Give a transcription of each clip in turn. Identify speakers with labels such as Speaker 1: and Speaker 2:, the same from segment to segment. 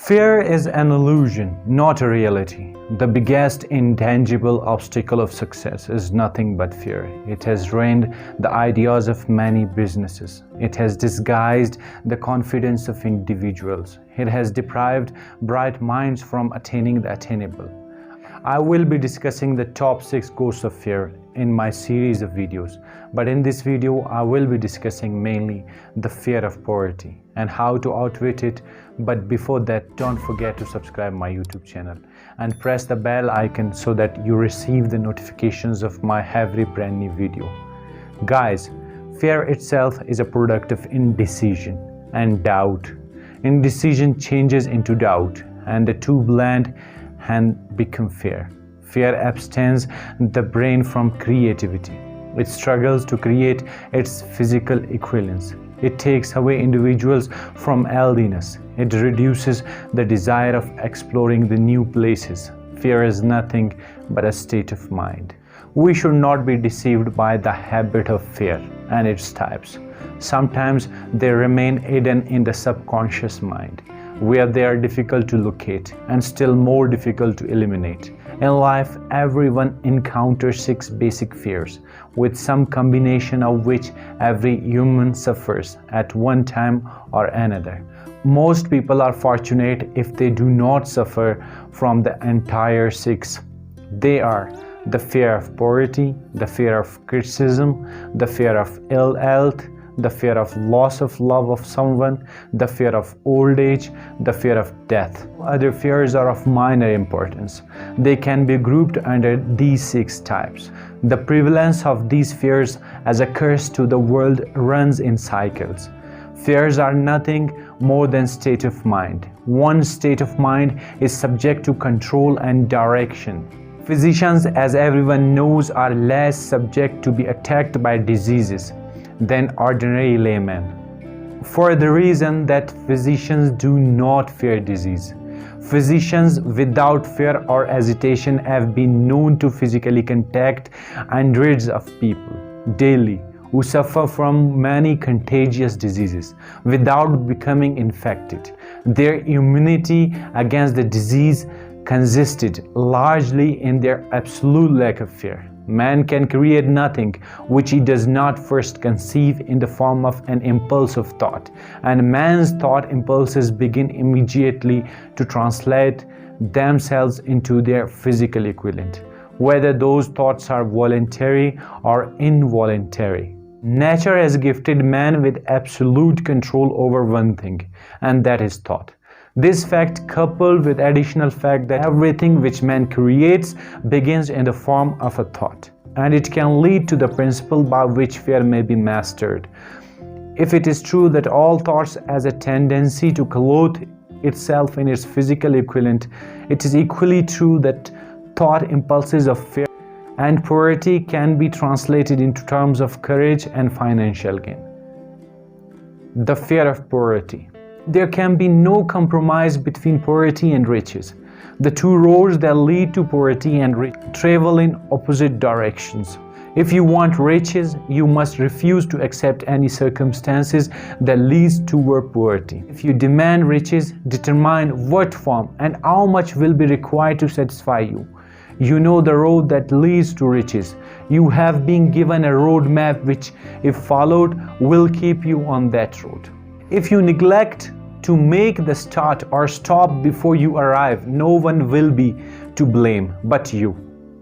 Speaker 1: Fear is an illusion, not a reality. The biggest intangible obstacle of success is nothing but fear. It has ruined the ideas of many businesses. It has disguised the confidence of individuals. It has deprived bright minds from attaining the attainable. I will be discussing the top 6 causes of fear in my series of videos, but in this video I will be discussing mainly the fear of poverty and how to outwit it. But before that, don't forget to subscribe my YouTube channel and press the bell icon so that you receive the notifications of my every brand new video. Guys, fear itself is a product of indecision and doubt. Indecision changes into doubt, and the two blend and become fear. Fear abstains the brain from creativity. It struggles to create its physical equivalence. It takes away individuals from healthiness. It reduces the desire of exploring the new places. Fear is nothing but a state of mind. We should not be deceived by the habit of fear and its types. Sometimes they remain hidden in the subconscious mind, where they are difficult to locate and still more difficult to eliminate. In life, everyone encounters 6 basic fears, with some combination of which every human suffers at one time or another. Most people are fortunate if they do not suffer from the entire 6. They are the fear of poverty, the fear of criticism, the fear of ill health, the fear of loss of love of someone, the fear of old age, the fear of death. Other fears are of minor importance. They can be grouped under these 6 types. The prevalence of these fears as a curse to the world runs in cycles. Fears are nothing more than state of mind. One state of mind is subject to control and direction. Physicians, as everyone knows, are less subject to be attacked by diseases than ordinary laymen, for the reason that physicians do not fear disease. Physicians without fear or hesitation have been known to physically contact hundreds of people daily who suffer from many contagious diseases without becoming infected. Their immunity against the disease consisted largely in their absolute lack of fear. Man can create nothing which he does not first conceive in the form of an impulse of thought, and man's thought impulses begin immediately to translate themselves into their physical equivalent, whether those thoughts are voluntary or involuntary. Nature has gifted man with absolute control over one thing, and that is thought. This fact, coupled with additional fact that everything which man creates begins in the form of a thought, and it can lead to the principle by which fear may be mastered. If it is true that all thoughts has a tendency to clothe itself in its physical equivalent, it is equally true that thought impulses of fear and poverty can be translated into terms of courage and financial gain. The fear of poverty. There can be no compromise between poverty and riches. The two roads that lead to poverty and riches travel in opposite directions. If you want riches, you must refuse to accept any circumstances that leads toward poverty. If you demand riches, determine what form and how much will be required to satisfy you. You know the road that leads to riches. You have been given a road map which, if followed, will keep you on that road. If you neglect to make the start or stop before you arrive, no one will be to blame but you.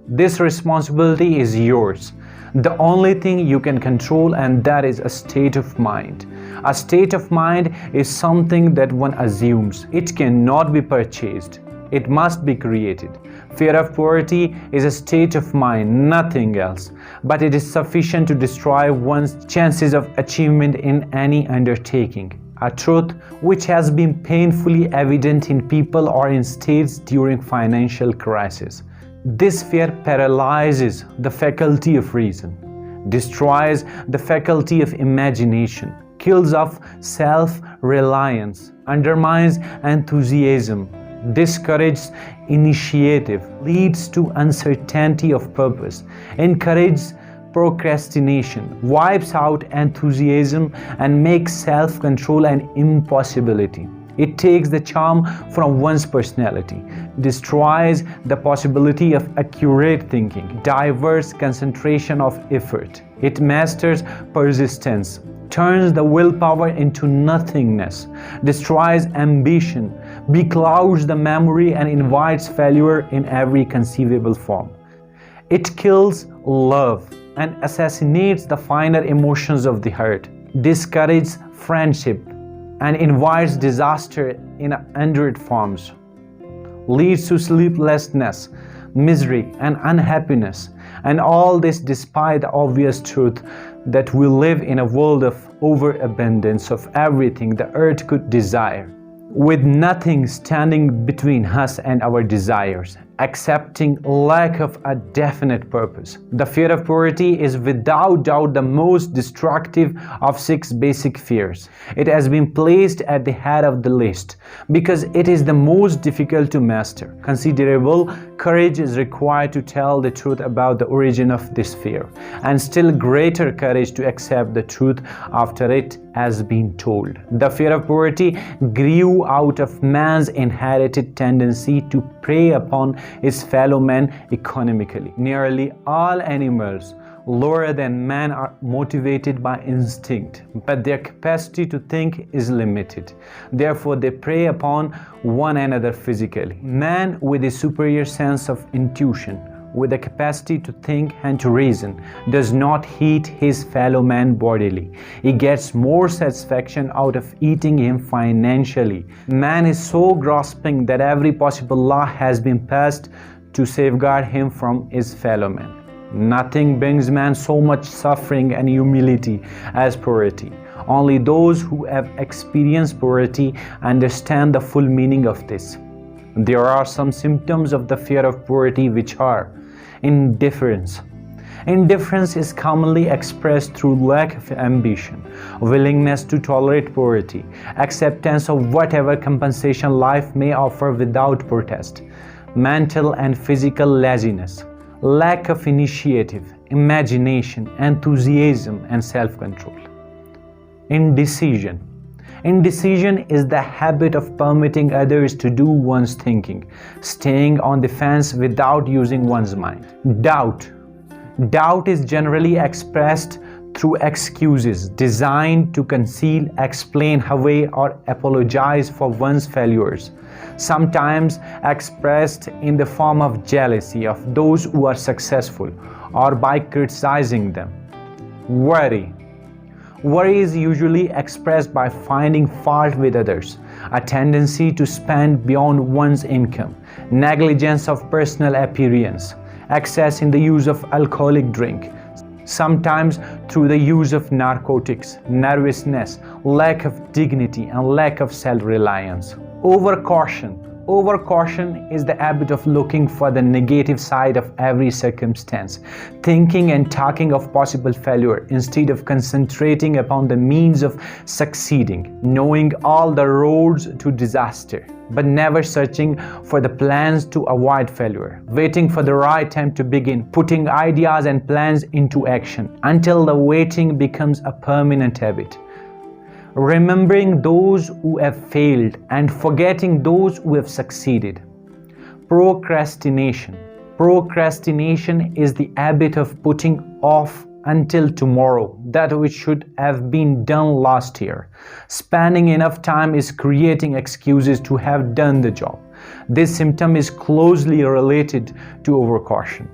Speaker 1: This responsibility is yours. The only thing you can control, and that is a state of mind. A state of mind is something that one assumes. It cannot be purchased. It must be created. Fear of poverty is a state of mind, nothing else, but it is sufficient to destroy one's chances of achievement in any undertaking. A truth which has been painfully evident in people or in states during financial crisis. This fear paralyzes the faculty of reason, destroys the faculty of imagination, kills off self-reliance, undermines enthusiasm, discourages initiative, leads to uncertainty of purpose, encourages procrastination, wipes out enthusiasm, and makes self-control an impossibility. It takes the charm from one's personality, destroys the possibility of accurate thinking, diverts concentration of effort. It masters persistence, turns the willpower into nothingness, destroys ambition, beclouds the memory, and invites failure in every conceivable form. It kills love and assassinates the finer emotions of the heart, discourages friendship, and invites disaster in 100 forms, leads to sleeplessness, misery, and unhappiness. And all this despite the obvious truth that we live in a world of overabundance of everything the earth could desire, with nothing standing between us and our desires, accepting lack of a definite purpose. The fear of poverty is without doubt the most destructive of 6 basic fears. It has been placed at the head of the list because it is the most difficult to master. Considerable courage is required to tell the truth about the origin of this fear, and still greater courage to accept the truth after it has been told. The fear of poverty grew out of man's inherited tendency to prey upon his fellow man economically. Nearly all animals lower than man are motivated by instinct, but their capacity to think is limited. Therefore, they prey upon one another physically. Man, with a superior sense of intuition, with the capacity to think and to reason, does not eat his fellow man bodily. He gets more satisfaction out of eating him financially. Man is so grasping that every possible law has been passed to safeguard him from his fellow man. Nothing brings man so much suffering and humility as poverty. Only those who have experienced poverty understand the full meaning of this. There are some symptoms of the fear of poverty, which are indifference. Indifference is commonly expressed through lack of ambition, willingness to tolerate poverty, acceptance of whatever compensation life may offer without protest, mental and physical laziness, lack of initiative, imagination, enthusiasm, and self-control. Indecision. Indecision is the habit of permitting others to do one's thinking, staying on the fence without using one's mind. Doubt. Doubt is generally expressed through excuses designed to conceal, explain away, or apologize for one's failures, sometimes expressed in the form of jealousy of those who are successful or by criticizing them. Worry. Worry is usually expressed by finding fault with others, a tendency to spend beyond one's income, negligence of personal appearance, excess in the use of alcoholic drink, sometimes through the use of narcotics, nervousness, lack of dignity, and lack of self-reliance. Overcaution. Overcaution is the habit of looking for the negative side of every circumstance, thinking and talking of possible failure instead of concentrating upon the means of succeeding, knowing all the roads to disaster, but never searching for the plans to avoid failure, waiting for the right time to begin, putting ideas and plans into action until the waiting becomes a permanent habit. Remembering those who have failed and forgetting those who have succeeded. Procrastination. Procrastination is the habit of putting off until tomorrow that which should have been done last year. Spending enough time is creating excuses to have done the job. This symptom is closely related to overcaution.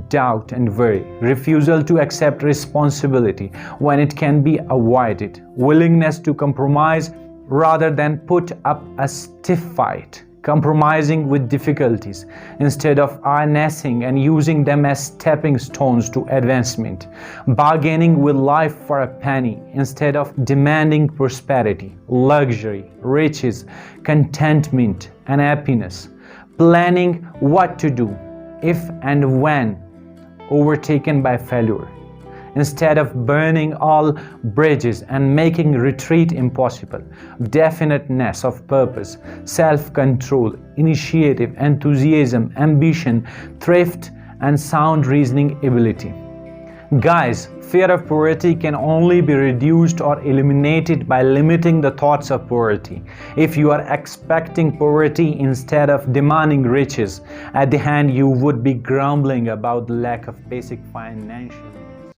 Speaker 1: Doubt and worry, refusal to accept responsibility when it can be avoided, willingness to compromise rather than put up a stiff fight, compromising with difficulties instead of harnessing and using them as stepping stones to advancement, bargaining with life for a penny instead of demanding prosperity, luxury, riches, contentment, and happiness, planning what to do if and when overtaken by failure, instead of burning all bridges and making retreat impossible. Definiteness of purpose, self-control, initiative, enthusiasm, ambition, thrift, and sound reasoning ability. Guys, fear of poverty can only be reduced or eliminated by limiting the thoughts of poverty. If you are expecting poverty instead of demanding riches, at the end you would be grumbling about the lack of basic financial